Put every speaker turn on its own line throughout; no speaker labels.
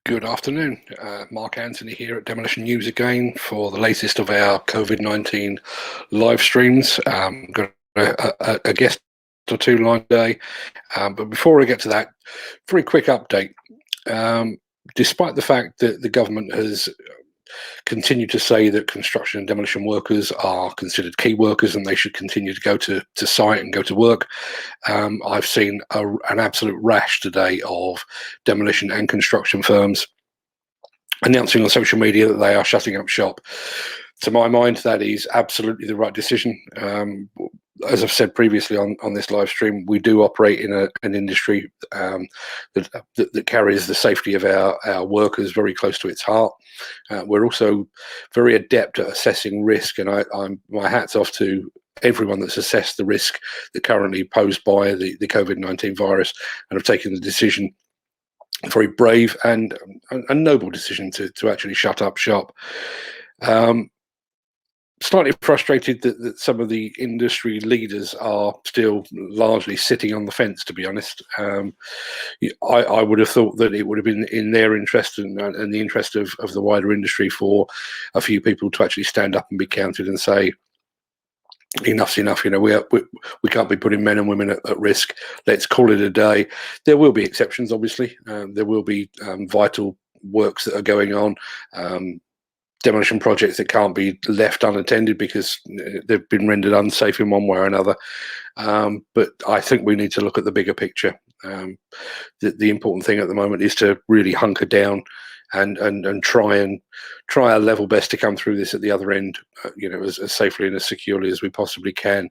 Good afternoon. Mark Anthony here at Demolition News again for the latest of our COVID-19 live streams. Got a guest or two line today, but before I get to that, very quick update. Despite the fact that the government has continued to say that construction and demolition workers are considered key workers and they should continue to go to site and go to work, I've seen an absolute rash today of demolition and construction firms announcing on social media that they are shutting up shop. To my mind, that is absolutely the right decision. As I've said previously on this live stream, we do operate in an industry that carries the safety of our workers very close to its heart. We're also very adept at assessing risk, and my hat's off to everyone that's assessed the risk that currently posed by the COVID-19 virus and have taken the decision, a very brave and a noble decision to actually shut up shop. Slightly frustrated that some of the industry leaders are still largely sitting on the fence, to be honest. I would have thought that it would have been in their interest and the interest of the wider industry for a few people to actually stand up and be counted and say, enough's enough. We can't be putting men and women at risk. Let's call it a day. There will be exceptions, obviously. There will be vital works that are going on. Demolition projects that can't be left unattended because they've been rendered unsafe in one way or another. But I think we need to look at the bigger picture. The important thing at the moment is to really hunker down and try our level best to come through this at the other end, as safely and as securely as we possibly can.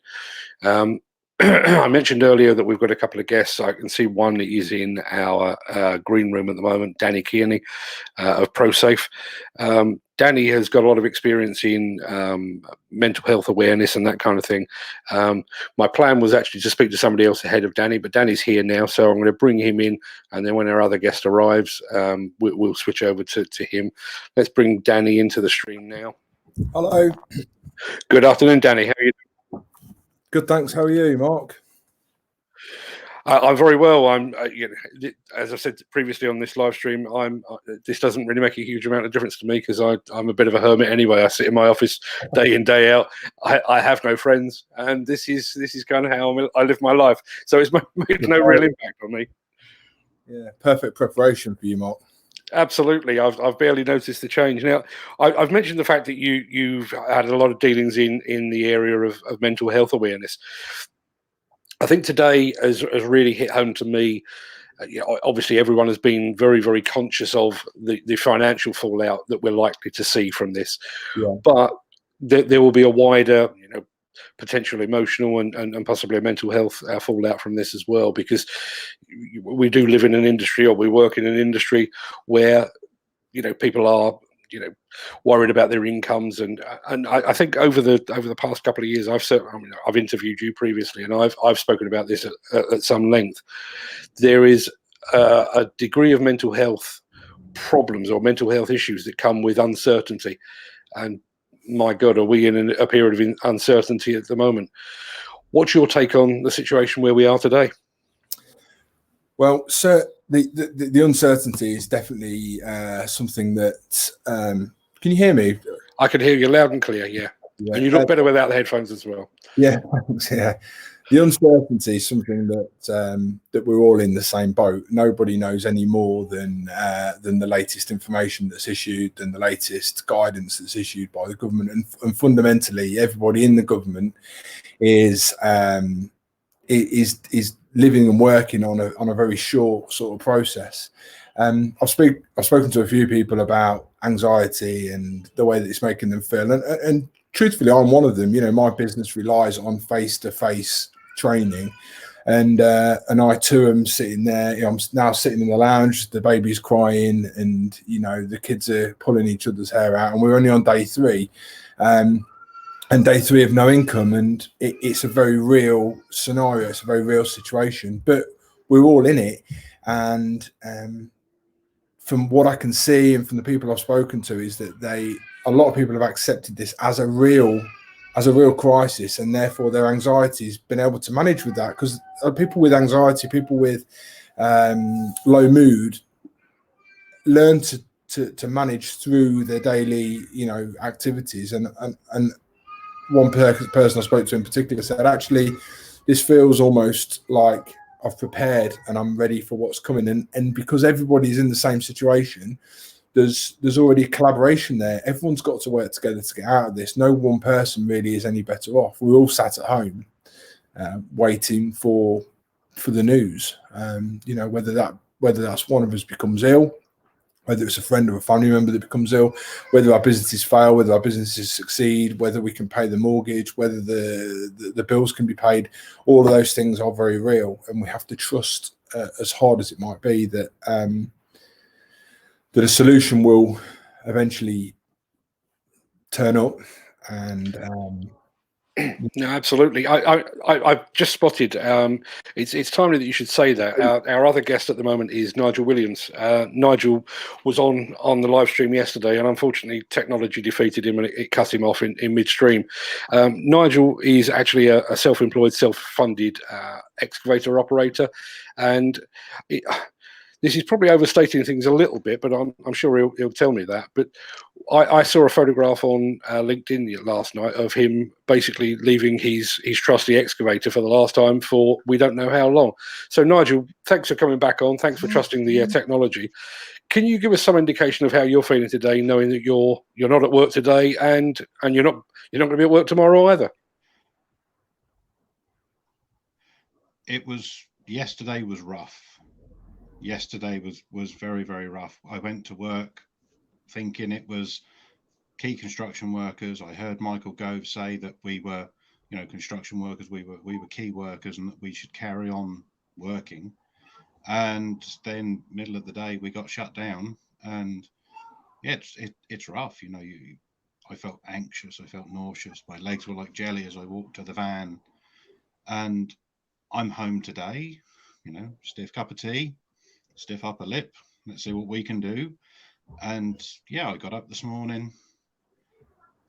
I mentioned earlier that we've got a couple of guests. I can see one is in our green room at the moment, Danny Kearney of ProSafe. Danny has got a lot of experience in mental health awareness and that kind of thing. My plan was actually to speak to somebody else ahead of Danny, but Danny's here now, so I'm going to bring him in, and then when our other guest arrives, we'll switch over to him. Let's bring Danny into the stream now.
Hello.
Good afternoon, Danny. How are you doing?
Good, thanks. How are you, Mark?
I'm very well. As I said previously on this live stream, this doesn't really make a huge amount of difference to me because I'm a bit of a hermit anyway. I sit in my office day in, day out. I have no friends, and this is kind of how I live my life. So it's made no real impact on me.
Yeah, perfect preparation for you, Mark.
Absolutely. I've barely noticed the change. Now, I've mentioned the fact that you've had a lot of dealings in the area of mental health awareness. I think today has really hit home to me. Obviously, everyone has been very, very conscious of the financial fallout that we're likely to see from this. Yeah. But there will be a wider, potential emotional and possibly a mental health fallout from this as well, because we do live in an industry, or we work in an industry where people are worried about their incomes, and I think over the past couple of years, I've interviewed you previously, and I've spoken about this at some length. There is a degree of mental health problems or mental health issues that come with uncertainty, and my God, are we in a period of uncertainty at the moment? What's your take on the situation where we are today?
Well, sir, the uncertainty is definitely something that. Can you hear me?
I can hear you loud and clear. Yeah. And you look better without the headphones as well.
Yeah, thanks. Yeah. The uncertainty is something that we're all in the same boat. Nobody knows any more than the latest information that's issued and the latest guidance that's issued by the government. And fundamentally, everybody in the government is living and working on a very short sort of process. I've spoken to a few people about anxiety and the way that it's making them feel, and truthfully, I'm one of them. My business relies on face-to-face training, and I too am sitting there. I'm now sitting in the lounge. The baby's crying, and the kids are pulling each other's hair out, and we're only on day 3. And day 3 of no income, and it's a very real scenario. It's a very real situation, but we're all in it. And from what I can see, and from the people I've spoken to, is that a lot of people have accepted this as a real crisis, and therefore their anxiety has been able to manage with that. Because people with anxiety, people with low mood, learn to manage through their daily, activities. And one person I spoke to in particular said, actually, this feels almost like I've prepared and I'm ready for what's coming. And because everybody's in the same situation, there's already collaboration there. Everyone's got to work together to get out of this. No one person really is any better off. We're all sat at home waiting for the news. Whether that's one of us becomes ill, whether it's a friend or a family member that becomes ill, whether our businesses fail, whether our businesses succeed, whether we can pay the mortgage, whether the bills can be paid. All of those things are very real, and we have to trust, as hard as it might be, that a solution will eventually turn up. And
no, absolutely. I've just spotted. It's timely that you should say that. Our other guest at the moment is Nigel Williams. Nigel was on the live stream yesterday, and unfortunately, technology defeated him, and it cut him off in midstream. Nigel is actually a self-employed, self-funded excavator operator, and this is probably overstating things a little bit, but I'm sure he'll tell me that. But I saw a photograph on LinkedIn last night of him basically leaving his trusty excavator for the last time for we don't know how long. So Nigel, thanks for coming back on. Thanks for trusting the technology. Can you give us some indication of how you're feeling today, knowing that you're not at work today and you're not going to be at work tomorrow either?
Yesterday was rough. Yesterday was very, very rough. I went to work thinking it was key construction workers. I heard Michael Gove say that we were, construction workers. We were key workers, and that we should carry on working. And then middle of the day, we got shut down, and yeah, it's rough. I felt anxious. I felt nauseous. My legs were like jelly as I walked to the van, and I'm home today. Stiff cup of tea, stiff upper lip. Let's see what we can do. And yeah, I got up this morning.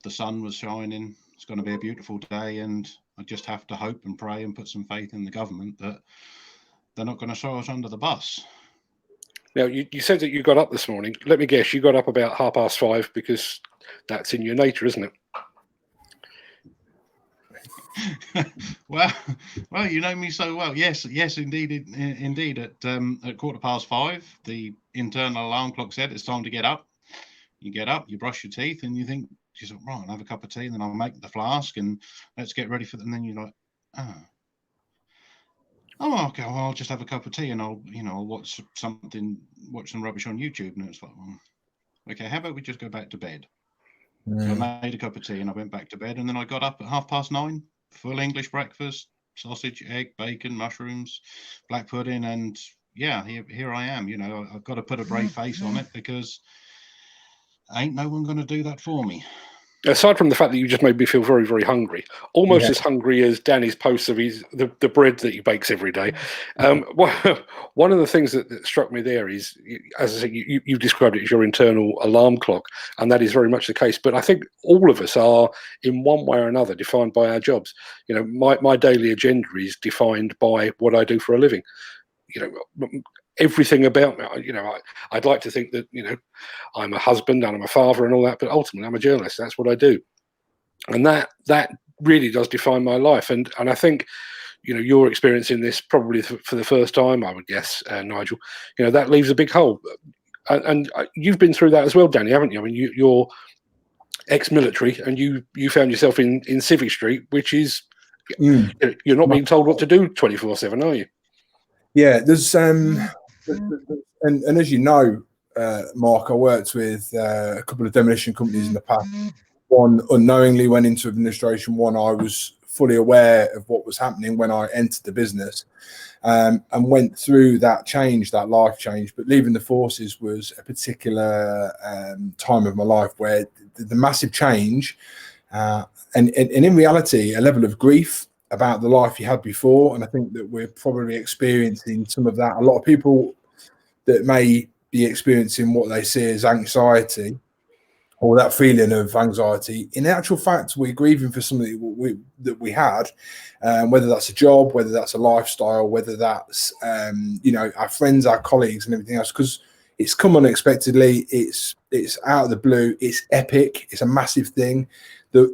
The sun was shining. It's going to be a beautiful day, and I just have to hope and pray and put some faith in the government that they're not going to throw us under the bus.
Now, you said that you got up this morning. Let me guess, you got up about 5:30 because that's in your nature, isn't it?
well, you know me so well. Yes, indeed. At 5:15, the internal alarm clock said it's time to get up. You get up, you brush your teeth, and you think, right, I'll have a cup of tea, and then I'll make the flask, and let's get ready for it. And then you're like, oh, okay, well, I'll just have a cup of tea, and I'll watch some rubbish on YouTube. And it's like, well, okay, how about we just go back to bed? So I made a cup of tea, and I went back to bed, and then I got up at 9:30. Full English breakfast, sausage, egg, bacon, mushrooms, black pudding, and yeah, here I am. I've got to put a brave face on it because ain't no one going to do that for me.
Aside from the fact that you just made me feel very, very hungry, almost as hungry as Danny's posts of the bread that he bakes every day. One of the things that struck me there is, as I said, you described it as your internal alarm clock, and that is very much the case. But I think all of us are, in one way or another, defined by our jobs. My daily agenda is defined by what I do for a living. Everything about me, I'd like to think that, I'm a husband and I'm a father and all that, but ultimately I'm a journalist. That's what I do. And that really does define my life. And I think, you're experiencing this probably for the first time, I would guess, Nigel, that leaves a big hole. And you've been through that as well, Danny, haven't you? I mean, you're ex-military, and you found yourself in Civvy Street, which is, you're not being told what to do 24/7, are you?
Yeah, there's and as you know, Mark, I worked with a couple of demolition companies in the past. One unknowingly went into administration. One I was fully aware of what was happening when I entered the business, and went through that change, that life change. But leaving the forces was a particular time of my life where the massive change, and in reality, a level of grief about the life you had before. And I think that we're probably experiencing some of that. A lot of people that may be experiencing what they see as anxiety, or that feeling of anxiety, in actual fact, we're grieving for something that we had, whether that's a job, whether that's a lifestyle, whether that's our friends, our colleagues, and everything else. Because it's come unexpectedly. It's out of the blue. It's epic. It's a massive thing. There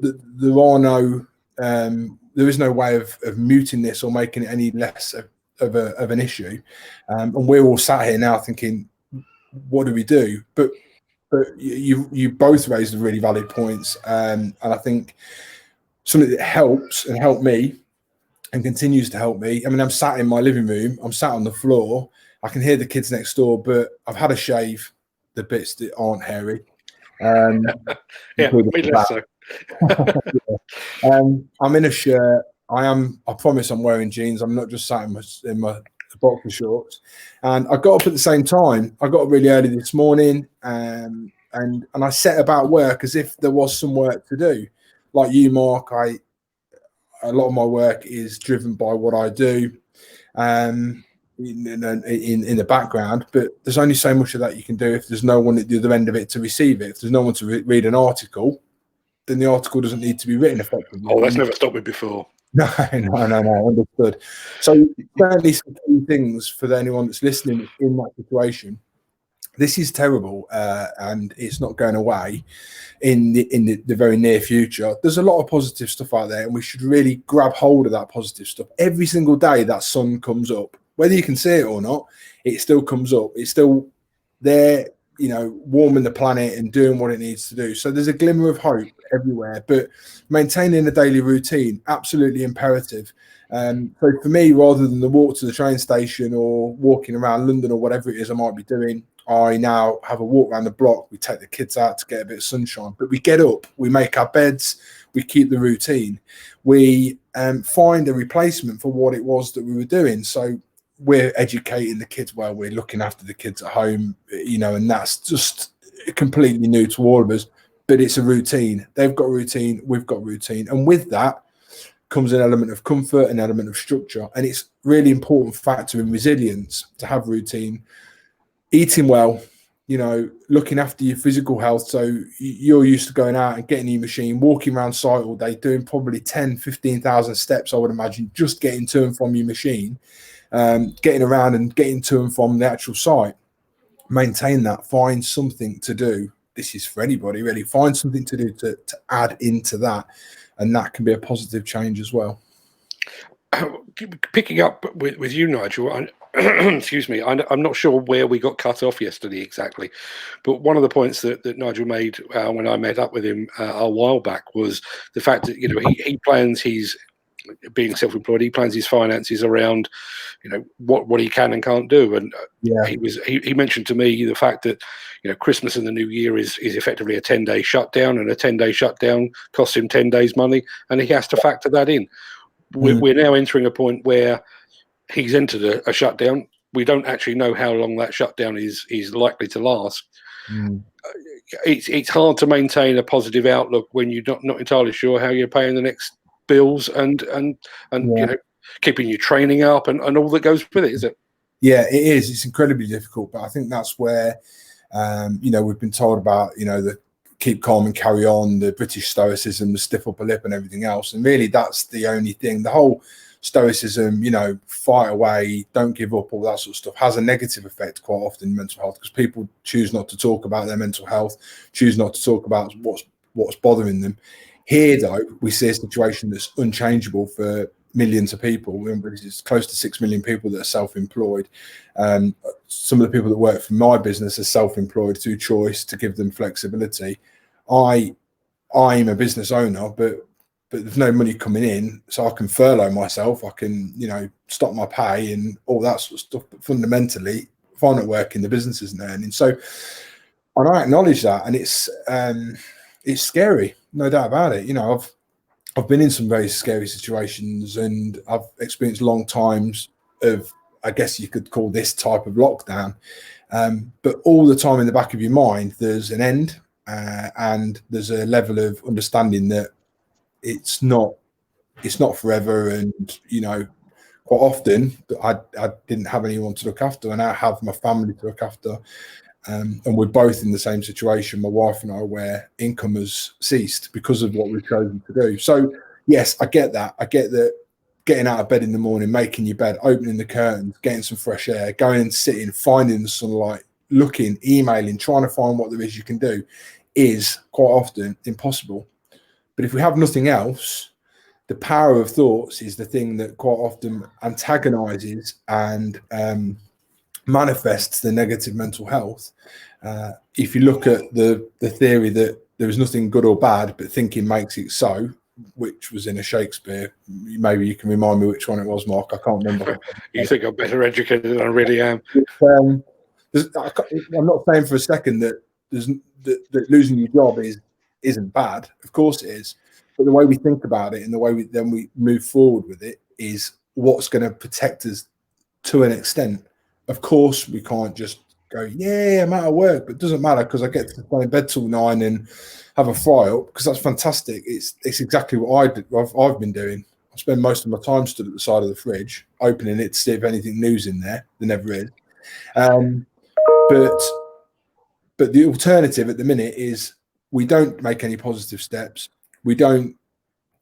is no way of muting this or making it any less of an issue. And we're all sat here now thinking, what do we do? But you both raised really valid points, and I think something that helps and helped me and continues to help me. I mean, I'm sat in my living room. I'm sat on the floor. I can hear the kids next door, but I've had a shave, the bits that aren't hairy.
Yeah, me less so.
I'm in a shirt. I promise I'm wearing jeans. I'm not just sat in my boxer shorts. And I got up at the same time. I got up really early this morning, and I set about work as if there was some work to do. Like you, Mark, a lot of my work is driven by what I do in the background, but there's only so much of that you can do if there's no one at the other end of it to receive it. If there's no one to read an article, then the article doesn't need to be written effectively.
Oh, that's never stopped me before.
No, understood. So certainly some key things for anyone that's listening in that situation. This is terrible, and it's not going away in the very near future. There's a lot of positive stuff out there, and we should really grab hold of that positive stuff. Every single day that sun comes up, whether you can see it or not, it still comes up. It's still there, warming the planet and doing what it needs to do. So there's a glimmer of hope everywhere, but maintaining a daily routine, absolutely imperative. So for me, rather than the walk to the train station or walking around London or whatever it is I might be doing, I now have a walk around the block. We take the kids out to get a bit of sunshine, but we get up, we make our beds, we keep the routine. We find a replacement for what it was that we were doing. So we're educating the kids while we're looking after the kids at home, and that's just completely new to all of us, but it's a routine. They've got routine, we've got routine. And with that comes an element of comfort, an element of structure. And it's really important factor in resilience to have routine. Eating well, looking after your physical health. So you're used to going out and getting your machine, walking around site all day, doing probably 10, 15,000 steps, I would imagine, just getting to and from your machine, getting around and getting to and from the actual site. Maintain that. Find something to do. This is for anybody, really. Find something to do to add into that. And that can be a positive change as well.
Picking up with you, Nigel, excuse me, I'm not sure where we got cut off yesterday exactly, but one of the points that Nigel made when I met up with him a while back was the fact that he plans his being self-employed, he plans his finances around what he can and can't do, and he mentioned to me the fact that Christmas and the New Year is effectively a 10-day shutdown, and a 10-day shutdown costs him 10 days money, and he has to factor that in. We're now entering a point where he's entered a shutdown. We don't actually know how long that shutdown is likely to last. It's hard to maintain a positive outlook when you're not entirely sure how you're paying the next bills and keeping your training up and all that goes with it, is it?
Yeah, it is. It's incredibly difficult, but I think that's where we've been told about the keep calm and carry on, the British stoicism, the stiff upper lip and everything else. And really that's the only thing. The whole stoicism, fight away, don't give up, all that sort of stuff has a negative effect quite often in mental health, because people choose not to talk about their mental health, choose not to talk about what's bothering them. Here, though, we see a situation that's unchangeable for millions of people. It's close to 6 million people that are self-employed. Some of the people that work for my business are self-employed through choice to give them flexibility. I'm a business owner, but there's no money coming in, so I can furlough myself. I can, stop my pay and all that sort of stuff. But fundamentally, if I'm not working, the business isn't earning. So, and I acknowledge that, and it's scary, no doubt about it. I've been in some very scary situations, and I've experienced long times of, I guess you could call this type of lockdown. But all the time in the back of your mind, there's an end, and there's a level of understanding that it's not forever. And quite often I didn't have anyone to look after, and I have my family to look after. And we're both in the same situation, my wife and I, where income has ceased because of what we've chosen to do. So yes, I get that. I get that getting out of bed in the morning, making your bed, opening the curtains, getting some fresh air, going and sitting, finding the sunlight, looking, emailing, trying to find what there is you can do is quite often impossible. But if we have nothing else, the power of thoughts is the thing that quite often antagonizes and manifests the negative mental health. If you look at the theory that there is nothing good or bad, but thinking makes it so, which was in a Shakespeare, maybe you can remind me which one it was, Mark. I can't remember.
You think I'm better educated than I really am?
I'm not saying for a second that that losing your job isn't bad. Of course it is, but the way we think about it and the way we move forward with it is what's going to protect us to an extent. Of course, we can't just go, yeah, I'm out of work, but it doesn't matter because I get to stay in bed till 9 and have a fry up, because that's fantastic. It's exactly what I've been doing. I spend most of my time stood at the side of the fridge, opening it to see if anything new's in there. There never is. But the alternative at the minute is we don't make any positive steps. We don't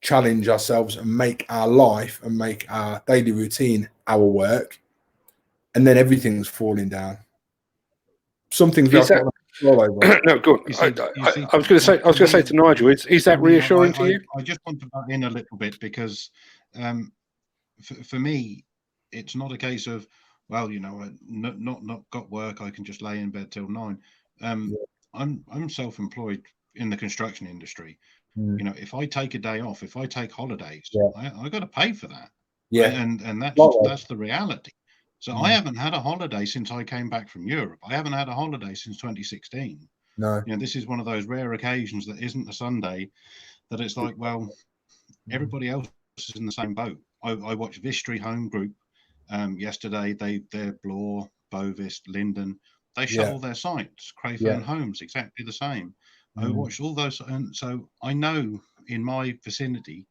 challenge ourselves and make our life and make our daily routine our work, and then everything's falling down. Something's got to roll over.
No, good. I was going to say to Nigel, is that reassuring to you?
I just want to butt in a little bit, because for me, it's not a case of, well, you know, not got work, I can just lay in bed till 9. I'm self-employed in the construction industry. You know, if I take a day off, if I take holidays, I got to pay for that. And that's the reality. So I haven't had a holiday since I came back from Europe. I haven't had a holiday since 2016.
No.
You know, this is one of those rare occasions that isn't a Sunday, that it's like, well, everybody else is in the same boat. I watched Vistry Home Group yesterday. They're Bloor, Bovis, Linden. They shut all their sites. Crayfern Homes, exactly the same. I watched all those, and so I know in my vicinity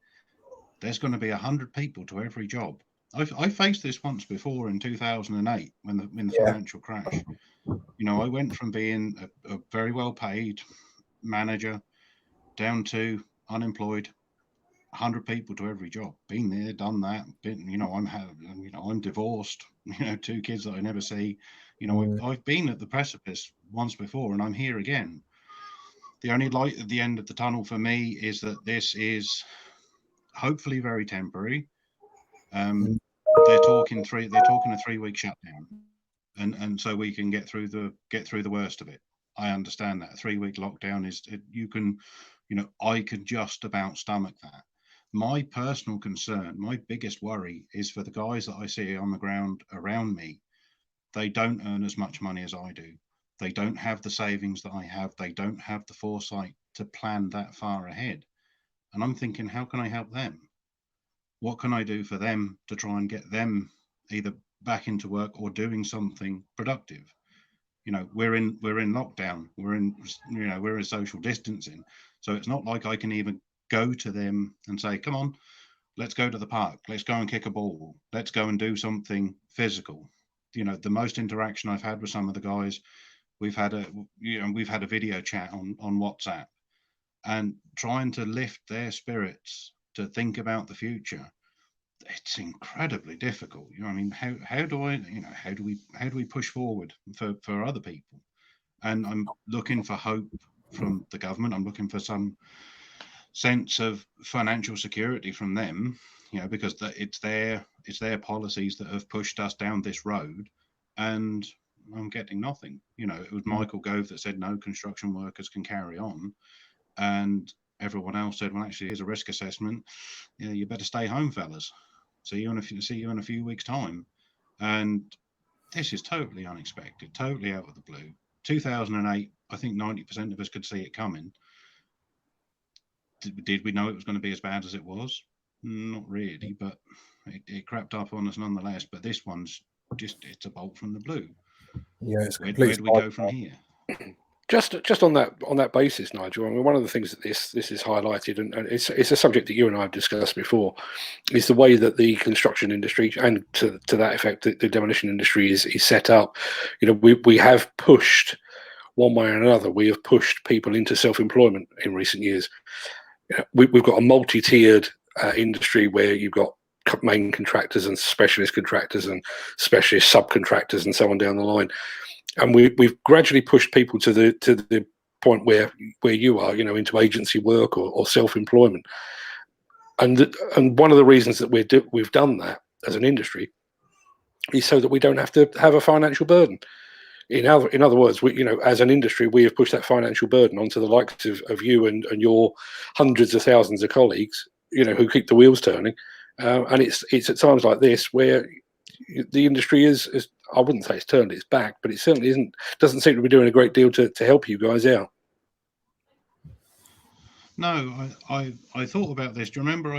there's going to be 100 people to every job. I faced this once before in 2008 when the financial crash. You know, I went from being a very well paid manager down to unemployed, 100 people to every job. Been there, done that. I'm divorced. You know, 2 kids that I never see. You know, I've been at the precipice once before, and I'm here again. The only light at the end of the tunnel for me is that this is hopefully very temporary. They're talking a 3-week shutdown, and so we can get through the worst of it. I understand that a 3-week lockdown I could just about stomach that. My personal concern, my biggest worry, is for the guys that I see on the ground around me. They don't earn as much money as I do. They don't have the savings that I have. They don't have the foresight to plan that far ahead. And I'm thinking, how can I help them? What can I do for them to try and get them either back into work or doing something productive? You know, we're in lockdown. We're in social distancing. So it's not like I can even go to them and say, come on, let's go to the park. Let's go and kick a ball. Let's go and do something physical. You know, the most interaction I've had with some of the guys, we've had a video chat on WhatsApp, and trying to lift their spirits to think about the future. It's incredibly difficult. You know, I mean, how do we push forward for other people? And I'm looking for hope from the government. I'm looking for some sense of financial security from them, you know, because it's their policies that have pushed us down this road, and I'm getting nothing. You know, it was Michael Gove that said no construction workers can carry on, and everyone else said, well, actually, here's a risk assessment. Yeah, you better stay home, fellas. See you in a few weeks' time. And this is totally unexpected, totally out of the blue. 2008, I think 90% of us could see it coming. Did we know it was going to be as bad as it was? Not really, but it crept up on us nonetheless. But this one's it's a bolt from the blue.
Yeah, it's
where do we go from here?
Just on that basis, Nigel. I mean, one of the things that this is highlighted, and it's a subject that you and I have discussed before, is the way that the construction industry, and to that effect, the demolition industry is set up. You know, we have pushed one way or another. We have pushed people into self-employment in recent years. You know, we've got a multi-tiered industry where you've got main contractors and specialist contractors and specialist subcontractors and so on down the line. and we've gradually pushed people to the point where you are, into agency work or self-employment. And one of the reasons that we've done that as an industry is so that we don't have to have a financial burden. In other words, as an industry, we have pushed that financial burden onto the likes of you and your hundreds of thousands of colleagues, who keep the wheels turning. And it's at times like this where the industry is, I wouldn't say it's turned its back, but it certainly doesn't seem to be doing a great deal to help you guys out.
No, I thought about this. Do you remember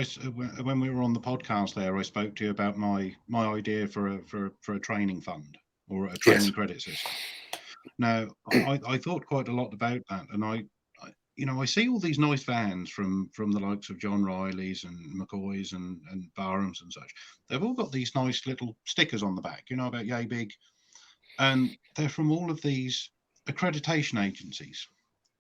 when we were on the podcast there, I spoke to you about my idea for a training fund or a training credit system. Now, I thought quite a lot about that, and I see all these nice vans from the likes of John Riley's and McCoy's and Barham's and such. They've all got these nice little stickers on the back, about yay big, and they're from all of these accreditation agencies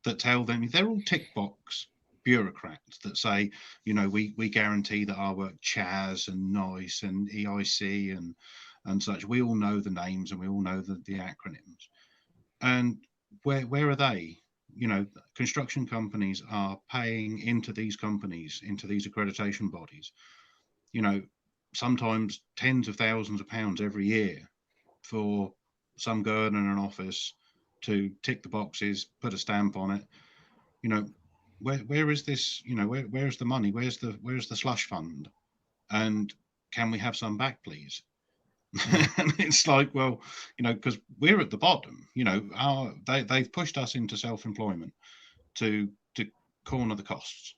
that tell them they're all tick box bureaucrats that say, we guarantee that our work CHAS and NICE and EIC and such. We all know the names and we all know the acronyms. And where are they? Construction companies are paying into these companies, into these accreditation bodies, sometimes tens of thousands of pounds every year for some girl in an office to tick the boxes, put a stamp on it. Where is this? Where's the money? Where's the slush fund? And can we have some back, please? And it's like, well, because we're at the bottom. They've pushed us into self-employment to corner the costs,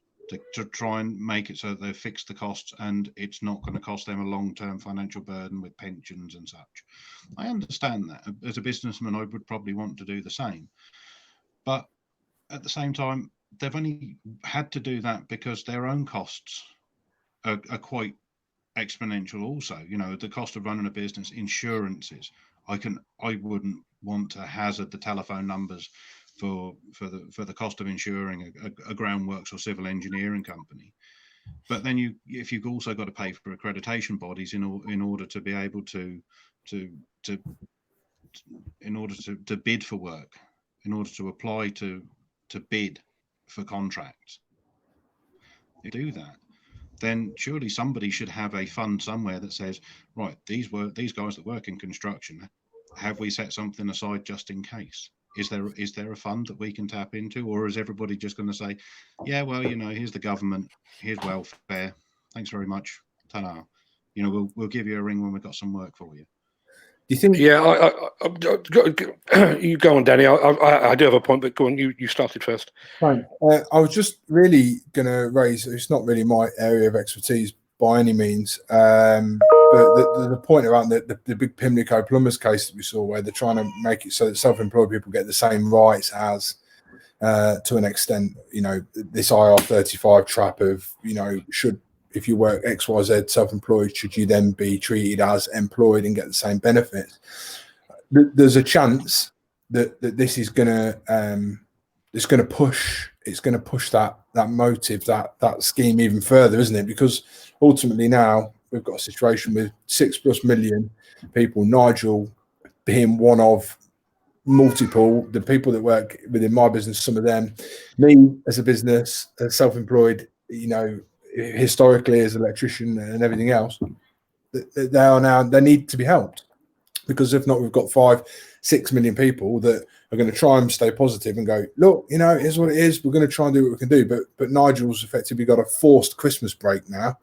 to try and make it so that they've fixed the costs and it's not going to cost them a long-term financial burden with pensions and such. I understand that. As a businessman, I would probably want to do the same. But at the same time, they've only had to do that because their own costs are quite exponential also. The cost of running a business, insurances. I wouldn't want to hazard the telephone numbers for the cost of insuring a groundworks or civil engineering company. But then if you've also got to pay for accreditation bodies in order to be able to bid for work, in order to apply to bid for contracts, do that, then surely somebody should have a fund somewhere that says, right, these guys that work in construction, have we set something aside just in case? Is there a fund that we can tap into, or is everybody just going to say, yeah, well, here's the government, here's welfare, thanks very much, ta-da, we'll give you a ring when we've got some work for you.
Do you think?
Yeah, you go on, Danny. I do have a point, but go on. You started first.
Fine. I was just really going to raise. It's not really my area of expertise by any means, but the point around the big Pimlico plumbers case that we saw, where they're trying to make it so that self-employed people get the same rights as, to an extent, this IR35 trap of, should. If you work XYZ self-employed, should you then be treated as employed and get the same benefits? There's a chance that this is going to push that motive, that scheme even further, isn't it? Because ultimately now we've got a situation with 6+ million people, Nigel being one of multiple, the people that work within my business, some of them, me as a business, as self-employed, historically as an electrician and everything else, they need to be helped, because if not, we've got 5-6 million people that are going to try and stay positive and go, look, here's what it is, we're going to try and do what we can do. But Nigel's effectively got a forced Christmas break now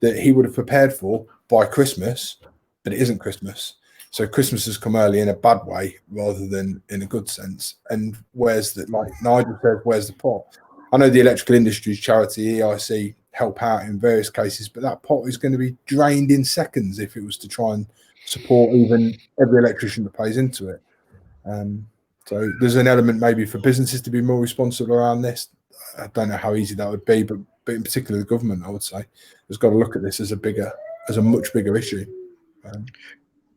that he would have prepared for by Christmas, but it isn't Christmas. So Christmas has come early in a bad way rather than in a good sense. And like Nigel said, where's the pot? I know the electrical industry's charity, EIC, help out in various cases, but that pot is going to be drained in seconds if it was to try and support even every electrician that pays into it. So there's an element maybe for businesses to be more responsible around this. I don't know how easy that would be, but in particular the government, I would say, has got to look at this as a much bigger issue.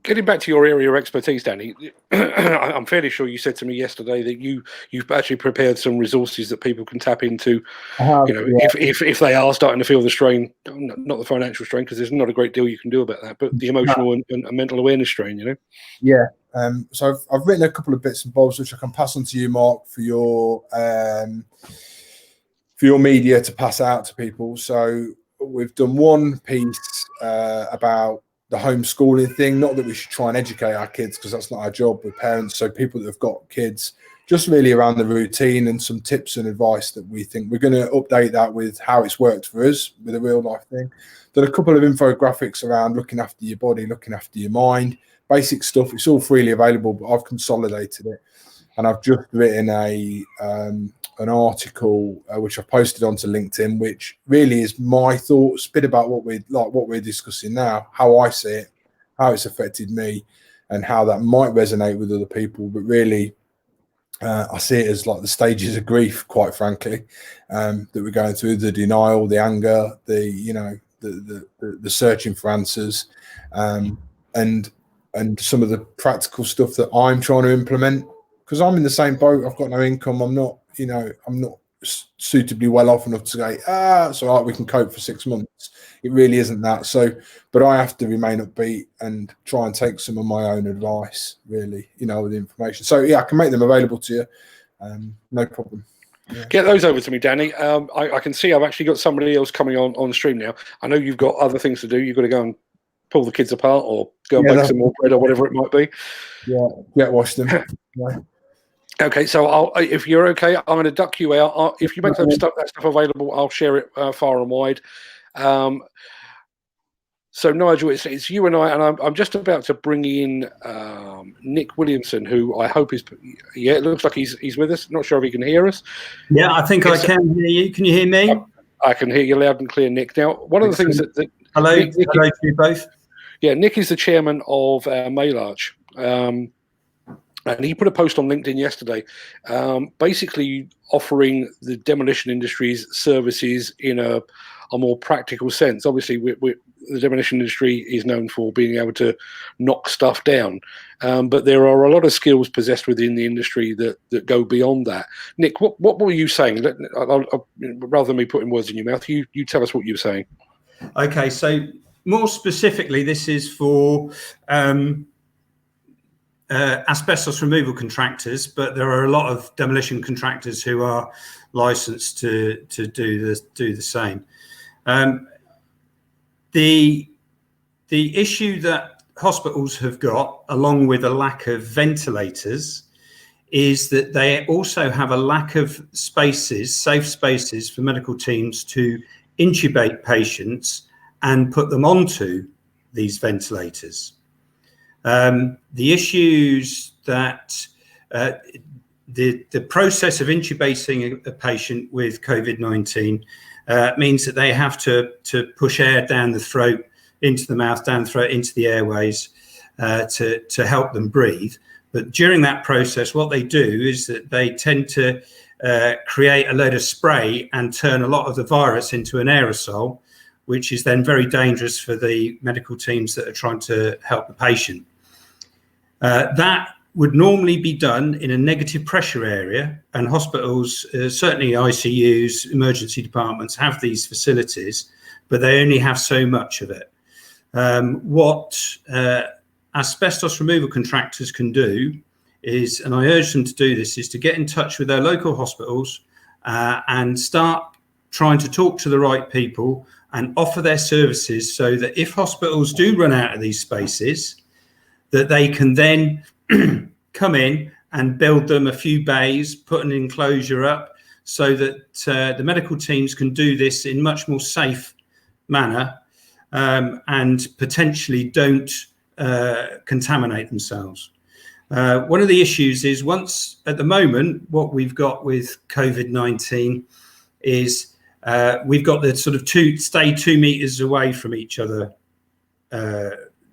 Getting back to your area of expertise, Danny, I'm fairly sure you said to me yesterday that you've actually prepared some resources that people can tap into. If they are starting to feel the strain, not the financial strain, because there's not a great deal you can do about that, but the emotional and mental awareness strain.
Yeah, So I've written a couple of bits and bobs which I can pass on to you, Mark, for your media to pass out to people. So we've done one piece about the homeschooling thing. Not that we should try and educate our kids, because that's not our job with parents. So people that have got kids, just really around the routine and some tips and advice that we think. We're going to update that with how it's worked for us with a real life thing. Done a couple of infographics around looking after your body, looking after your mind, basic stuff. It's all freely available, but I've consolidated it, and I've just written an article which I posted onto LinkedIn, which really is my thoughts, a bit about what we're discussing now, how I see it, how it's affected me, and how that might resonate with other people. But really, I see it as like the stages of grief, quite frankly, that we're going through: the denial, the anger, the searching for answers, and some of the practical stuff that I'm trying to implement, because I'm in the same boat. I've got no income. I'm not suitably well off enough to say, it's all right, we can cope for 6 months. It really isn't that. So, but I have to remain upbeat and try and take some of my own advice, really, with the information. So yeah, I can make them available to you. No problem. Yeah.
Get those over to me, Danny. I can see I've actually got somebody else coming on stream now. I know you've got other things to do. You've got to go and pull the kids apart or go and make some more bread or whatever it might be.
Yeah, wash them. Yeah.
Okay, so if you're okay, I'm going to duck you out. If you make that stuff available, I'll share it far and wide. So Nigel, it's you and I, and I'm just about to bring in Nick Williamson, who I hope is. Yeah, it looks like he's with us. Not sure if he can hear us.
Yeah, I think I can hear you. Can you hear me?
I can hear you loud and clear, Nick. Now, one of the things that
hello
Nick
to you both.
Yeah, Nick is the chairman of Maylarch. And he put a post on LinkedIn yesterday, basically offering the demolition industry's services in a more practical sense. Obviously, the demolition industry is known for being able to knock stuff down, but there are a lot of skills possessed within the industry that go beyond that. Nick, what were you saying? Rather than me putting words in your mouth, you tell us what you were saying.
Okay, so more specifically, this is for asbestos removal contractors, but there are a lot of demolition contractors who are licensed to do the same. The issue that hospitals have got, along with a lack of ventilators, is that they also have a lack of spaces, safe spaces for medical teams to intubate patients and put them onto these ventilators. The issues that the process of intubating a patient with COVID-19 means that they have to push air down the throat, into the mouth, down the throat, into the airways to help them breathe. But during that process, what they do is that they tend to create a load of spray and turn a lot of the virus into an aerosol, which is then very dangerous for the medical teams that are trying to help the patient. That would normally be done in a negative pressure area, and hospitals, certainly ICUs, emergency departments, have these facilities, but they only have so much of it. What asbestos removal contractors can do is, and I urge them to do this, is to get in touch with their local hospitals and start trying to talk to the right people and offer their services, so that if hospitals do run out of these spaces, that they can then come in and build them a few bays, put an enclosure up, so that the medical teams can do this in much more safe manner and potentially don't contaminate themselves. One of the issues is, at the moment, what we've got with COVID-19 is we've got the sort of stay 2 meters away from each other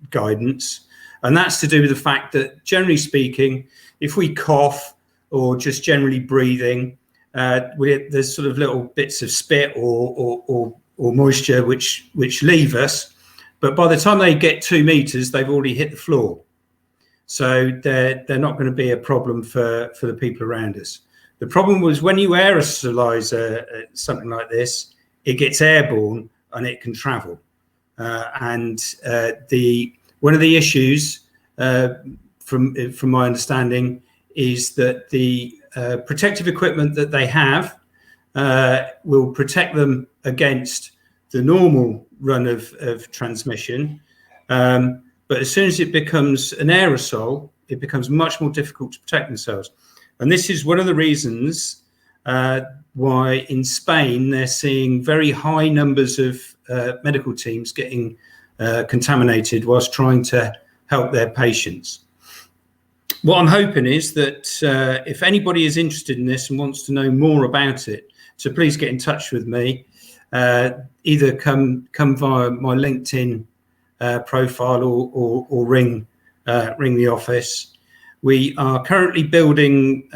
guidance. And that's to do with the fact that, generally speaking, if we cough or just generally breathing, there's sort of little bits of spit or moisture which leave us. But by the time they get 2 meters, they've already hit the floor. So they're not going to be a problem for the people around us. The problem was when you aerosolize something like this, it gets airborne and it can travel. One of the issues from my understanding, is that the protective equipment that they have will protect them against the normal run of transmission. But as soon as it becomes an aerosol, it becomes much more difficult to protect themselves. And this is one of the reasons why in Spain they're seeing very high numbers of medical teams getting contaminated whilst trying to help their patients. What I'm hoping is that if anybody is interested in this and wants to know more about it, so please get in touch with me. Either come via my LinkedIn profile or ring the office. We are currently building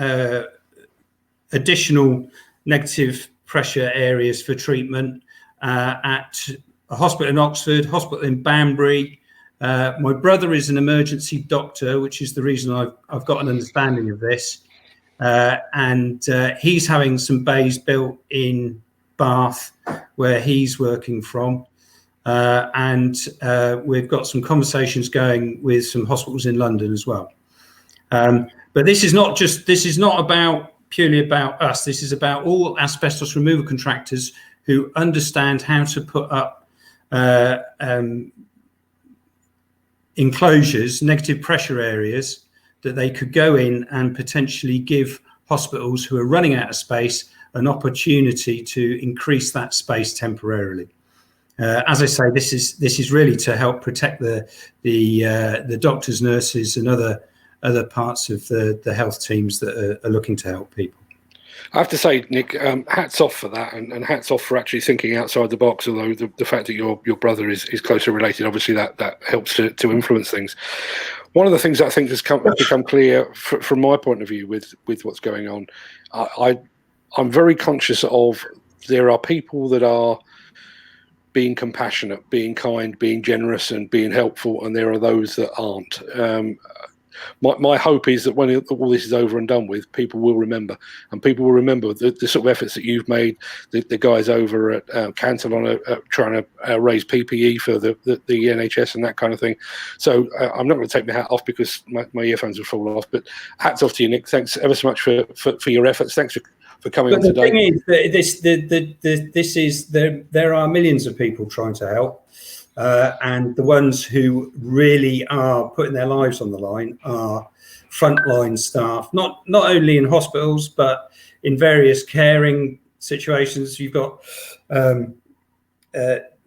additional negative pressure areas for treatment at a hospital in Oxford, hospital in Banbury. My brother is an emergency doctor, which is the reason I've got an understanding of this. And he's having some bays built in Bath, where he's working from. And we've got some conversations going with some hospitals in London as well. But this is not purely about us. This is about all asbestos removal contractors who understand how to put up enclosures, negative pressure areas that they could go in and potentially give hospitals who are running out of space an opportunity to increase that space temporarily. As I say, this is really to help protect the doctors, nurses, and other parts of the health teams that are looking to help people.
I have to say, Nick, hats off for that, and hats off for actually thinking outside the box. Although the fact that your brother is closely related, obviously that helps to influence things. One of the things that I think has become clear from my point of view with what's going on, I'm very conscious of there are people that are being compassionate, being kind, being generous, and being helpful, and there are those that aren't. My hope is that when all this is over and done with, people will remember, and people will remember the sort of efforts that you've made, the guys over at Canton on trying to raise PPE for the NHS and that kind of thing. So I'm not going to take my hat off because my earphones will fall off, but hats off to you, Nick. Thanks ever so much for your efforts. Thanks for coming on today.
The thing is, there are millions of people trying to help. And the ones who really are putting their lives on the line are frontline staff, not only in hospitals, but in various caring situations. You've got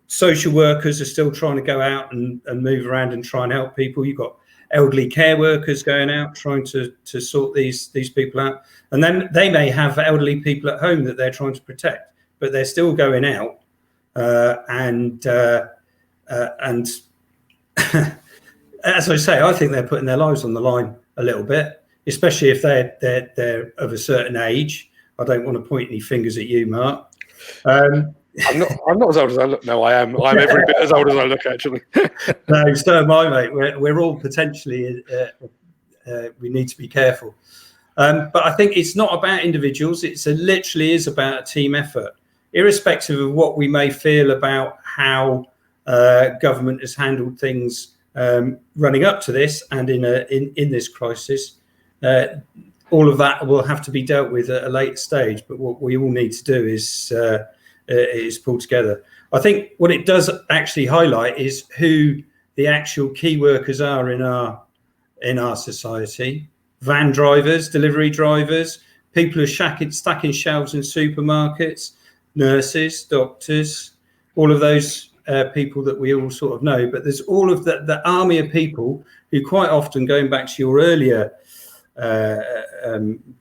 social workers are still trying to go out and move around and try and help people. You've got elderly care workers going out trying to sort these people out. And then they may have elderly people at home that they're trying to protect, but they're still going out and as I say, I think they're putting their lives on the line a little bit, especially if they're of a certain age. I don't want to point any fingers at you, Mark. I'm
not as old as I look. No, I am. I'm every bit as old as I look, actually.
No, so am I, mate. We're all potentially. We need to be careful. But I think it's not about individuals. It literally is about a team effort, irrespective of what we may feel about how government has handled things running up to this and in this crisis. All of that will have to be dealt with at a later stage. But what we all need to do is pull together. I think what it does actually highlight is who the actual key workers are in our society: van drivers, delivery drivers, people who are stacking shelves in supermarkets, nurses, doctors, all of those people that we all sort of know. But there's all of the army of people who quite often, going back to your earlier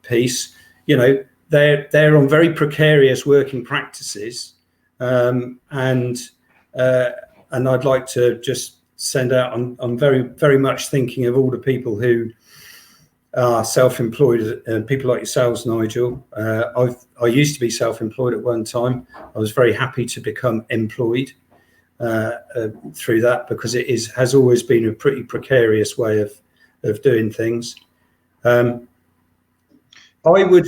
piece, they're on very precarious working practices, and I'd like to just send out. I'm very, very much thinking of all the people who are self-employed, and people like yourselves, Nigel. I used to be self-employed at one time. I was very happy to become employed through that, because it has always been a pretty precarious way of doing things. I would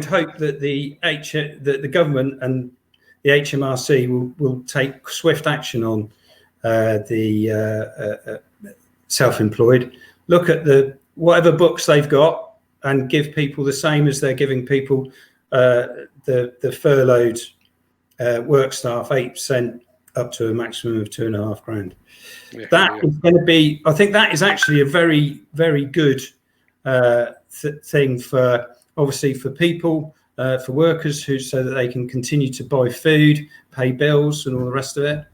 hope that the government and the HMRC will take swift action on self-employed, look at whatever books they've got and give people the same as they're giving people the furloughed work staff, 8% up to a maximum of £2.5 grand.
Yeah,
That is going to be, I think that is actually a very, very good thing for, obviously, for people, for workers, so that they can continue to buy food, pay bills and all the rest of it.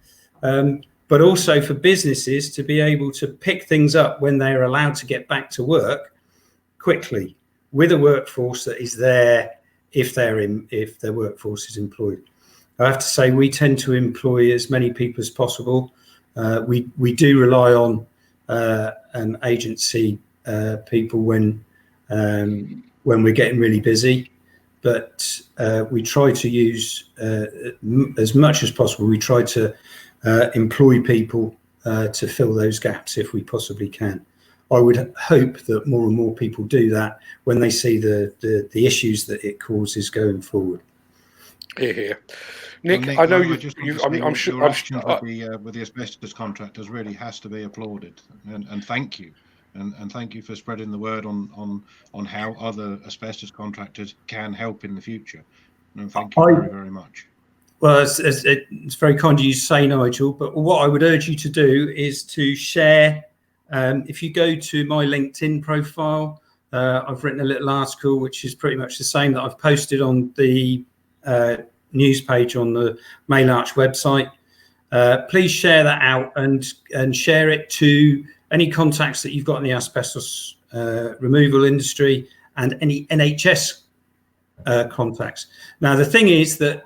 But also for businesses to be able to pick things up when they are allowed to get back to work quickly with a workforce that is there if their workforce is employed. I have to say, we tend to employ as many people as possible. We do rely on an agency people when we're getting really busy, but we try to use as much as possible. We try to employ people to fill those gaps if we possibly can. I would hope that more and more people do that when they see the issues that it causes going forward.
Here. Nick,
well, Nick,
I know
I'm sure your actions with the asbestos contractors really has to be applauded, and thank you, and thank you for spreading the word on how other asbestos contractors can help in the future. And thank you very, very much.
Well, it's very kind of you to say, Nigel, but what I would urge you to do is to share. If you go to my LinkedIn profile, I've written a little article which is pretty much the same that I've posted on the news page on the Maylarch website. Please share that out and share it to any contacts that you've got in the asbestos removal industry and any NHS contacts. Now, the thing is that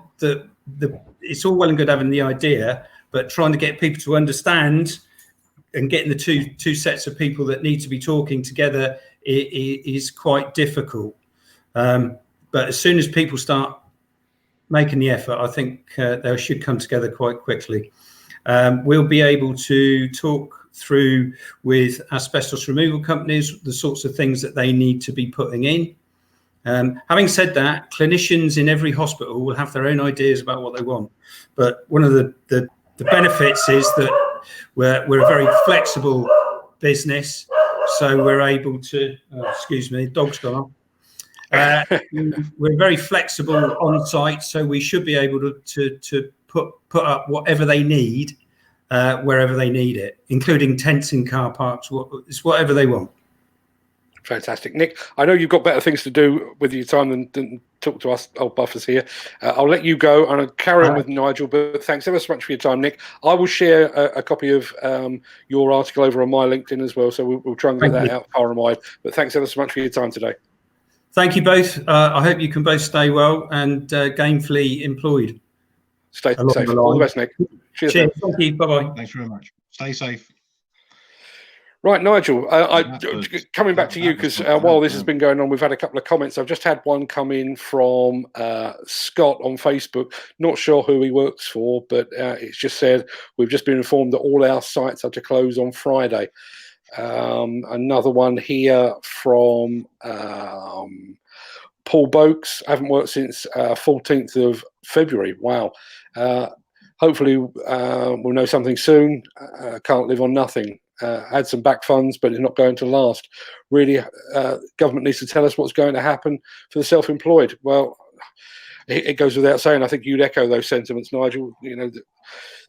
it's all well and good having the idea, but trying to get people to understand and getting the two sets of people that need to be talking together is quite difficult. But as soon as people start making the effort, I think they should come together quite quickly. We'll be able to talk through with asbestos removal companies the sorts of things that they need to be putting in. Having said that, clinicians in every hospital will have their own ideas about what they want. But one of the benefits is that we're a very flexible business, so we're able to. Excuse me, dog's gone on. We're very flexible on site, so we should be able to put up whatever they need wherever they need it, including tents in car parks. It's whatever they want.
Fantastic. Nick, I know you've got better things to do with your time than talk to us old buffers here. I'll let you go and I'll carry on with Nigel, but thanks ever so much for your time, Nick. I will share a copy of your article over on my LinkedIn as well, so we'll try and get that out far and wide. But thanks ever so much for your time today.
Thank you both. I hope you can both stay well and gainfully employed.
Stay safe. All the best, Nick. Cheers.
Thank you. Bye-bye.
Thanks very much. Stay safe.
Right, Nigel, coming back to you, because while this has been going on, we've had a couple of comments. I've just had one come in from Scott on Facebook. Not sure who he works for, but it's just said, we've just been informed that all our sites are to close on Friday. Another one here from Paul Boakes. I haven't worked since 14th of February. Wow. Hopefully we'll know something soon. Can't live on nothing. Had some back funds, but it's not going to last. Really, government needs to tell us what's going to happen for the self-employed. Well, it goes without saying. I think you'd echo those sentiments, Nigel. You know,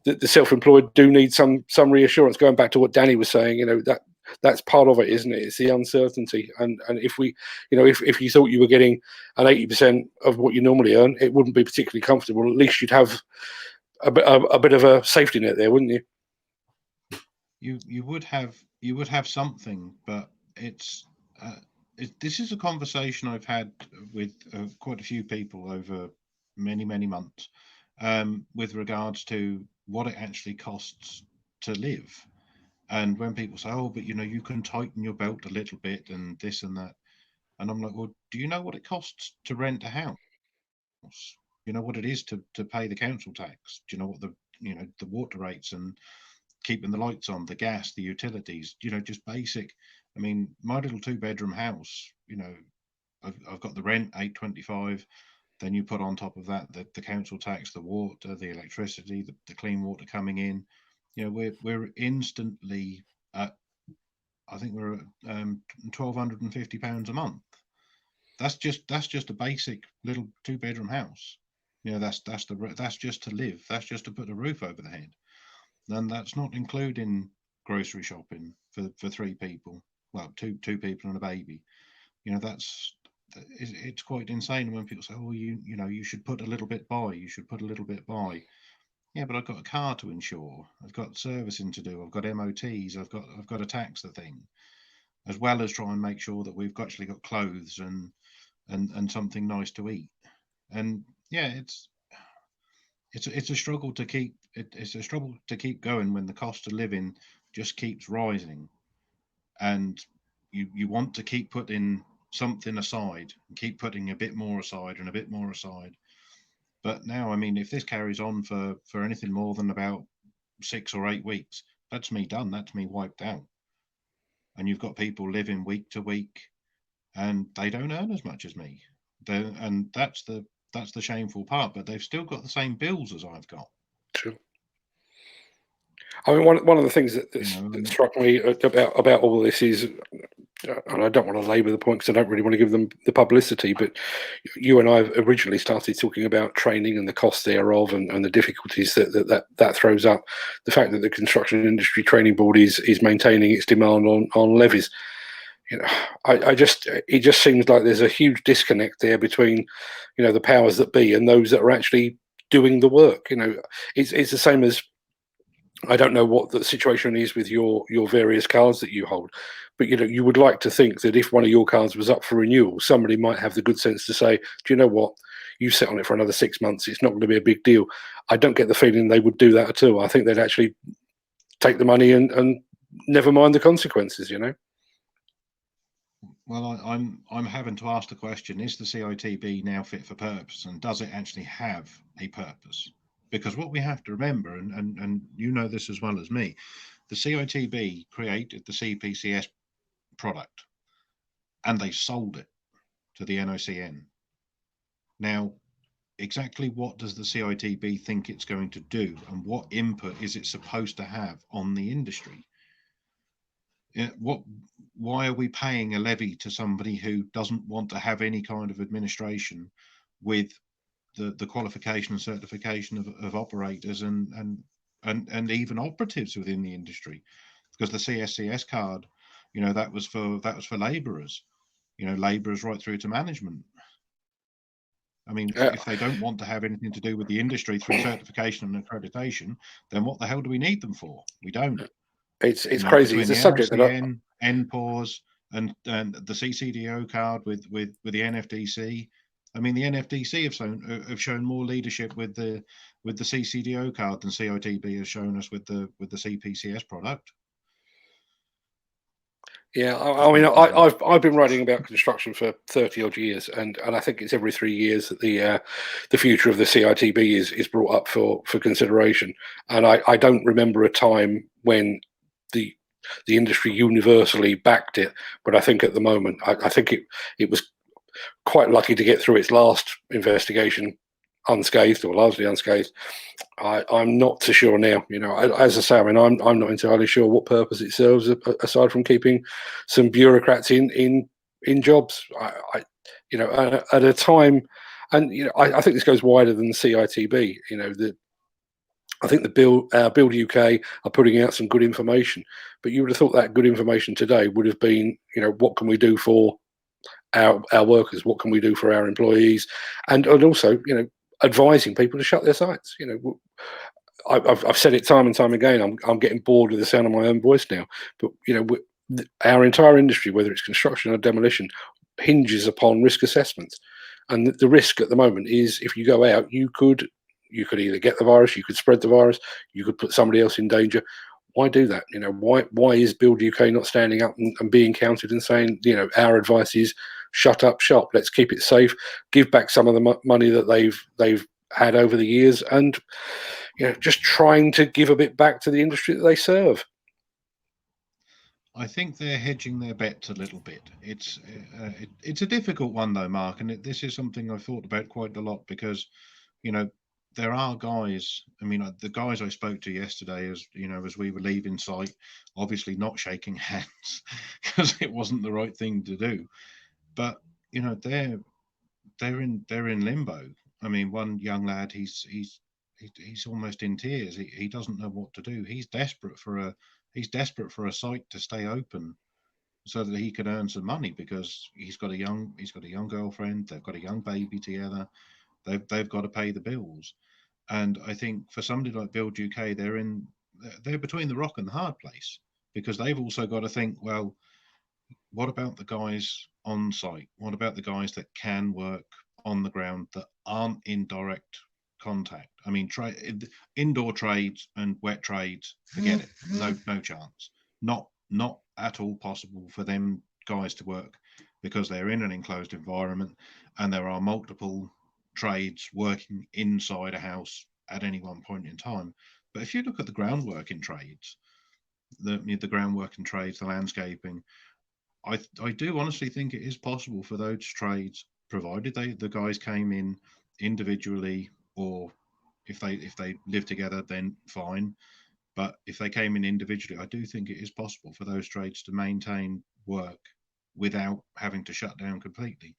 the self-employed do need some reassurance. Going back to what Danny was saying, you know, that's part of it, isn't it? It's the uncertainty. And if we, you know, if you thought you were getting an 80% of what you normally earn, it wouldn't be particularly comfortable. At least you'd have a bit of a safety net there, wouldn't you?
You would have something, but this is a conversation I've had with quite a few people over many months with regards to what it actually costs to live. And when people say, oh, but you know, you can tighten your belt a little bit and this and that, and I'm like, well, do you know what it costs to rent a house? You know what it is to pay the council tax? Do you know what the water rates and keeping the lights on, the gas, the utilities, you know, just basic. I mean, my little 2-bedroom house, you know, I've got the rent, $825. Then you put on top of that the council tax, the water, the electricity, the clean water coming in. You know, we're instantly at I think we're at £1,250 a month. That's just a basic little 2-bedroom house. You know, that's just to live. That's just to put a roof over the head. And that's not including grocery shopping for 3 people. Well, two people and a baby. You know, it's quite insane when people say, "Oh, you know, you should put a little bit by. You should put a little bit by." Yeah, but I've got a car to insure. I've got servicing to do. I've got MOTs. I've got to tax the thing, as well as try and make sure that we've actually got clothes and something nice to eat. And yeah, it's a struggle to keep it's a struggle to keep going when the cost of living just keeps rising, and you want to keep putting something aside and keep putting a bit more aside and a bit more aside. But now, I mean, if this carries on for anything more than about 6 or 8 weeks, that's me done. That's me wiped out. And you've got people living week to week, and they don't earn as much as me. And that's the shameful part. But they've still got the same bills as I've got.
True. I mean, one of the things that struck me about all of this is, and I don't want to labour the point because I don't really want to give them the publicity, but you and I originally started talking about training and the cost thereof and the difficulties that throws up. The fact that the Construction Industry Training Board is maintaining its demand on levies. You know, it just seems like there's a huge disconnect there between, you know, the powers that be and those that are actually doing the work. You know, it's the same as, I don't know what the situation is with your various cars that you hold, but you know, you would like to think that if one of your cars was up for renewal, somebody might have the good sense to say, do you know what, you sit on it for another 6 months, it's not going to be a big deal. I don't get the feeling they would do that at all. I think they'd actually take the money and never mind the consequences, you know.
Well, I'm having to ask the question: is the CITB now fit for purpose, and does it actually have a purpose? Because what we have to remember, and you know this as well as me, the CITB created the CPCS product, and they sold it to the NOCN. Now, exactly what does the CITB think it's going to do, and what input is it supposed to have on the industry? Why are we paying a levy to somebody who doesn't want to have any kind of administration with the qualification and certification of operators and even operatives within the industry? Because the CSCS card, you know, that was for labourers, you know, labourers right through to management. I mean, if they don't want to have anything to do with the industry through certification and accreditation, then what the hell do we need them for? We don't.
It's crazy. It's a subject that
NPAWS and the CCDO card with the NFDC. I mean, the NFDC have shown more leadership with the CCDO card than CITB has shown us with the CPCS product.
Yeah, I mean, I've been writing about construction for 30 odd years, and I think it's every 3 years that the future of the CITB is brought up for consideration. And I don't remember a time when the industry universally backed it, but I think at the moment, I think it was quite lucky to get through its last investigation unscathed or largely unscathed. I'm not too sure now. You know, as I say, I mean, I'm not entirely sure what purpose it serves aside from keeping some bureaucrats in jobs. You know, at a time, and you know, I think this goes wider than the CITB. You know, I think the Build UK are putting out some good information, but you would have thought that good information today would have been, you know, what can we do for our workers? What can we do for our employees? And also, you know, advising people to shut their sites. You know, I've said it time and time again. I'm getting bored with the sound of my own voice now. But you know, our entire industry, whether it's construction or demolition, hinges upon risk assessments. And the risk at the moment is if you go out, you could either get the virus, you could spread the virus, you could put somebody else in danger. Why do that? You know, why is Build UK not standing up and being counted and saying, you know, our advice is shut up shop, let's keep it safe, give back some of the money that they've had over the years, and you know, just trying to give a bit back to the industry that they serve.
I think they're hedging their bets a little bit. It's a difficult one though, Mark, and this is something I've thought about quite a lot because, you know, there are guys. I mean, the guys I spoke to yesterday, as you know, as we were leaving site, obviously not shaking hands because it wasn't the right thing to do. But you know, they're in limbo. I mean, one young lad, he's almost in tears. He doesn't know what to do. He's desperate for a site to stay open so that he can earn some money, because he's got a young girlfriend. They've got a young baby together. They've got to pay the bills. And I think for somebody like Build UK, they're between the rock and the hard place, because they've also got to think, well, what about the guys on site? What about the guys that can work on the ground that aren't in direct contact? I mean, indoor trades and wet trades, forget it. No chance. Not at all possible for them guys to work, because they're in an enclosed environment and there are multiple trades working inside a house at any one point in time. But if you look at the groundwork in trades, the groundwork in trades, the landscaping, I do honestly think it is possible for those trades, provided the guys came in individually, or if they live together, then fine. But if they came in individually, I do think it is possible for those trades to maintain work without having to shut down completely.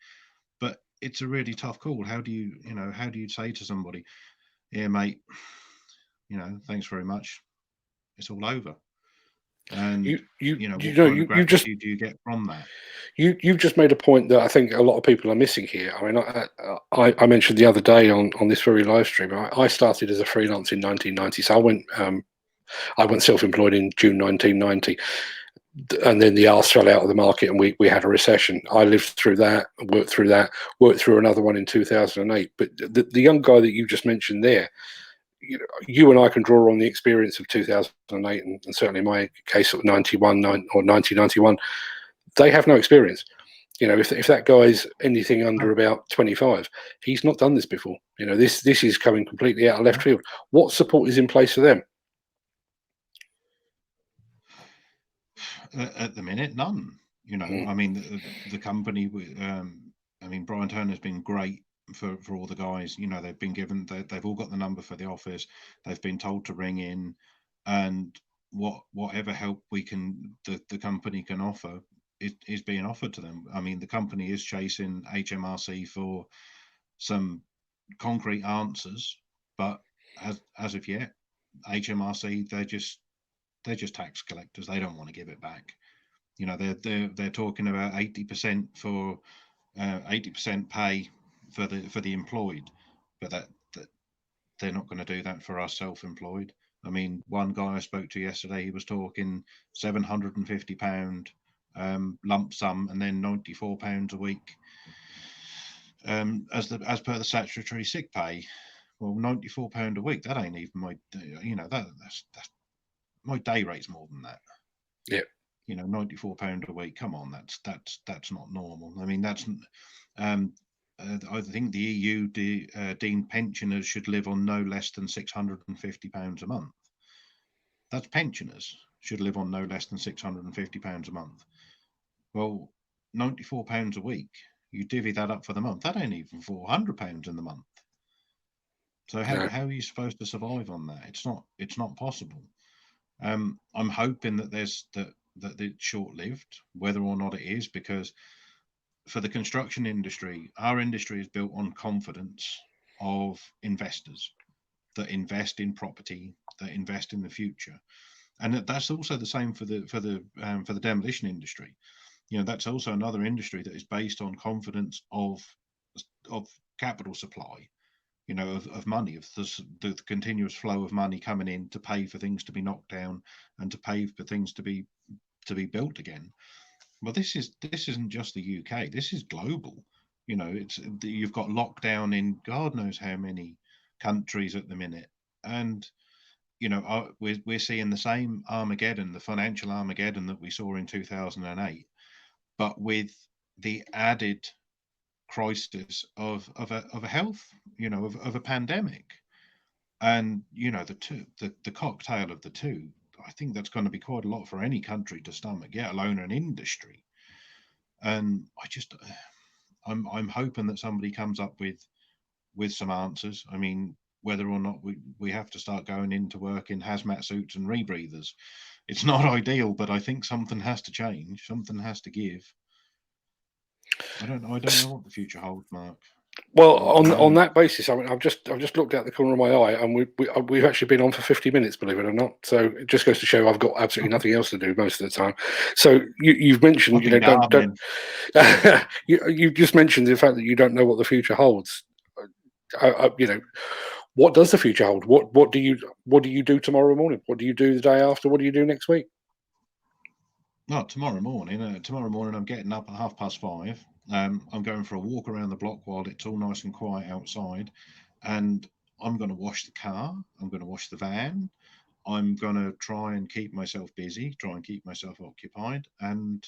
But it's a really tough call. How do you say to somebody, "Yeah, mate, thanks very much. It's all over." And what kind of gratitude do you get from that?
You've just made a point that I think a lot of people are missing here. I mean, I mentioned the other day on this very live stream, I started as a freelance in 1990. So I went self-employed in June 1990, and then the arse fell out of the market and we had a recession. I lived through that, worked through another one in 2008. But the young guy that you just mentioned there, you and I can draw on the experience of 2008 and certainly in my case of 91 or 1991. They have no experience. If that guy's anything under about 25, he's not done this before. This is coming completely out of left field. What support is in place for them?
At the minute, none. I mean, the company. I mean, Brian Turner's been great for all the guys. They've been given. They've all got the number for the office. They've been told to ring in, and whatever help the company can offer is being offered to them. I mean, the company is chasing HMRC for some concrete answers, but as of yet, HMRC, they're just tax collectors. They don't want to give it back. They're talking about 80% for 80% pay for the employed, but that they're not going to do that for us self-employed. I mean, one guy I spoke to yesterday, he was talking £750 lump sum, and then £94 a week as per the statutory sick pay. Well, £94 a week, that ain't even my, that's my day rate's more than that.
Yeah.
£94 a week. Come on, that's not normal. I mean, that's I think the EU deemed pensioners should live on no less than £650 a month. That's pensioners should live on no less than £650 a month. Well, £94 a week, you divvy that up for the month, that ain't even £400 in the month. So how are you supposed to survive on that? It's not possible. I'm hoping that that it's short-lived, whether or not it is, because for the construction industry, our industry is built on confidence of investors that invest in property, that invest in the future, and that's also the same for the demolition industry. That's also another industry that is based on confidence of capital supply. Of money, of the continuous flow of money coming in to pay for things to be knocked down and to pay for things to be built again. Well, this isn't just the UK. This is global. You've got lockdown in God knows how many countries at the minute, and we're seeing the same Armageddon, the financial Armageddon that we saw in 2008, but with the added crisis of a health, of a pandemic, and the cocktail of the two. I think that's going to be quite a lot for any country to stomach, let alone an industry. And I'm hoping that somebody comes up with some answers. I mean, whether or not we have to start going into work in hazmat suits and rebreathers. It's not ideal, but I think something has to change. Something has to give. I don't know what the future holds, Mark.
Well, on that basis, I mean, I've just looked out the corner of my eye, and we've actually been on for 50 minutes, believe it or not. So it just goes to show I've got absolutely nothing else to do most of the time. So you've mentioned, don't you just mentioned the fact that you don't know what the future holds. What does the future hold? What do you do tomorrow morning? What do you do the day after? What do you do next week?
No, tomorrow morning I'm getting up at 5:30. I'm going for a walk around the block while it's all nice and quiet outside, and I'm going to wash the car. I'm going to wash the van. I'm going to try and keep myself busy, try and keep myself occupied, and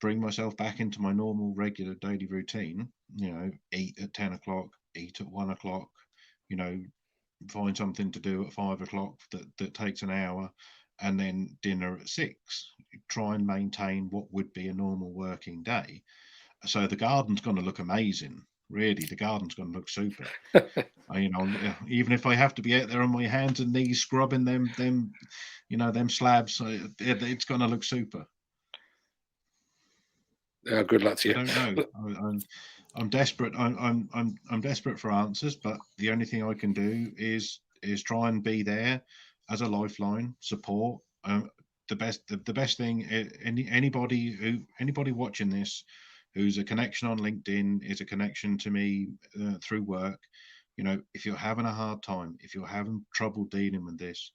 bring myself back into my normal, regular daily routine. Eat at 10 o'clock, eat at 1 o'clock, find something to do at 5 o'clock that takes an hour, and then dinner at 6. Try and maintain what would be a normal working day. So the garden's going to look amazing. Really, the garden's going to look super. Even if I have to be out there on my hands and knees scrubbing them slabs, it's going to look super.
Good luck to you.
I don't know. I'm desperate. I'm desperate for answers, but the only thing I can do is try and be there as a lifeline, support. The best thing. Anybody watching this, who's a connection on LinkedIn, is a connection to me through work. If you're having a hard time, if you're having trouble dealing with this,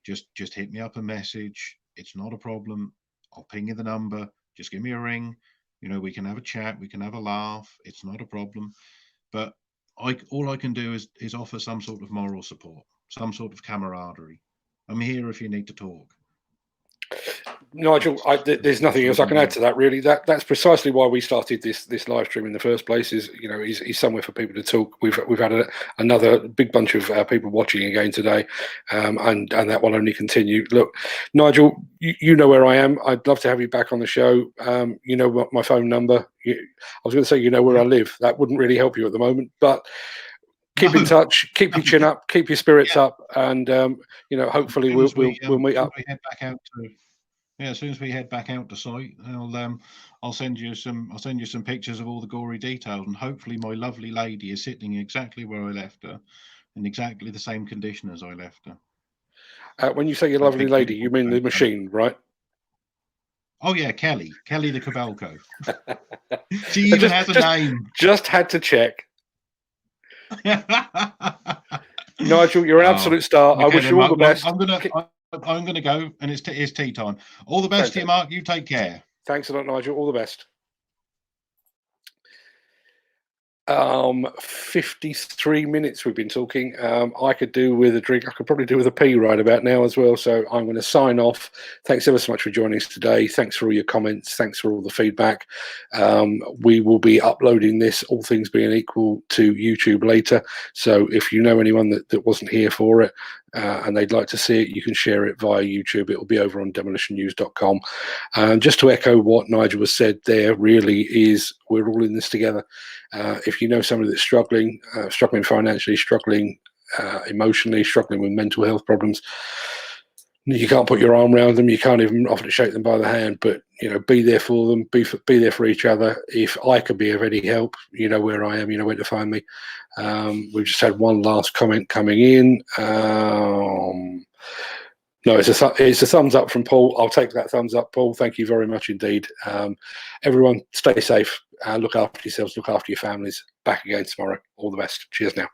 just hit me up a message. It's not a problem. I'll ping you the number. Just give me a ring. We can have a chat. We can have a laugh. It's not a problem. But all I can do is offer some sort of moral support, some sort of camaraderie. I'm here if you need to talk.
Nigel, there's nothing else I can add to that. Really, that's precisely why we started this live stream in the first place. Is somewhere for people to talk. We've had another big bunch of people watching again today, and that will only continue. Look, Nigel, you know where I am. I'd love to have you back on the show. You know what my phone number. I was going to say you know where I live. That wouldn't really help you at the moment, but keep in touch. Keep your chin up. Keep your spirits up, and hopefully we'll meet up.
As soon as we head back out to site, I'll send you some pictures of all the gory details, and hopefully my lovely lady is sitting exactly where I left her, in exactly the same condition as I left her.
When you say your lovely lady, you mean the machine, right?
Oh yeah, Kelly the Cabelco. She even has a name.
Just had to check. Nigel, you're an absolute star. I wish you all the best.
I'm gonna go, and it's tea time. All the best to you, Mark. You take care.
Thanks a lot, Nigel. All the best. 53 minutes we've been talking. I could do with a drink. I could probably do with a pee right about now as well. So I'm going to sign off. Thanks ever so much for joining us today. Thanks for all your comments. Thanks for all the feedback. We will be uploading this, all things being equal, to YouTube later. So if you know anyone that wasn't here for it, and they'd like to see it, you can share it via YouTube. It will be over on demolitionnews.com. Just to echo what Nigel has said there, really is we're all in this together. If you know somebody that's struggling financially, struggling emotionally, struggling with mental health problems, you can't put your arm around them. You can't even offer to shake them by the hand, but be there for them, be there for each other. If I could be of any help, you know where I am, you know where to find me. We've just had one last comment coming in. No, it's a thumbs up from Paul. I'll take that thumbs up, Paul. Thank you very much indeed. Everyone, stay safe. Look after yourselves. Look after your families. Back again tomorrow. All the best. Cheers now.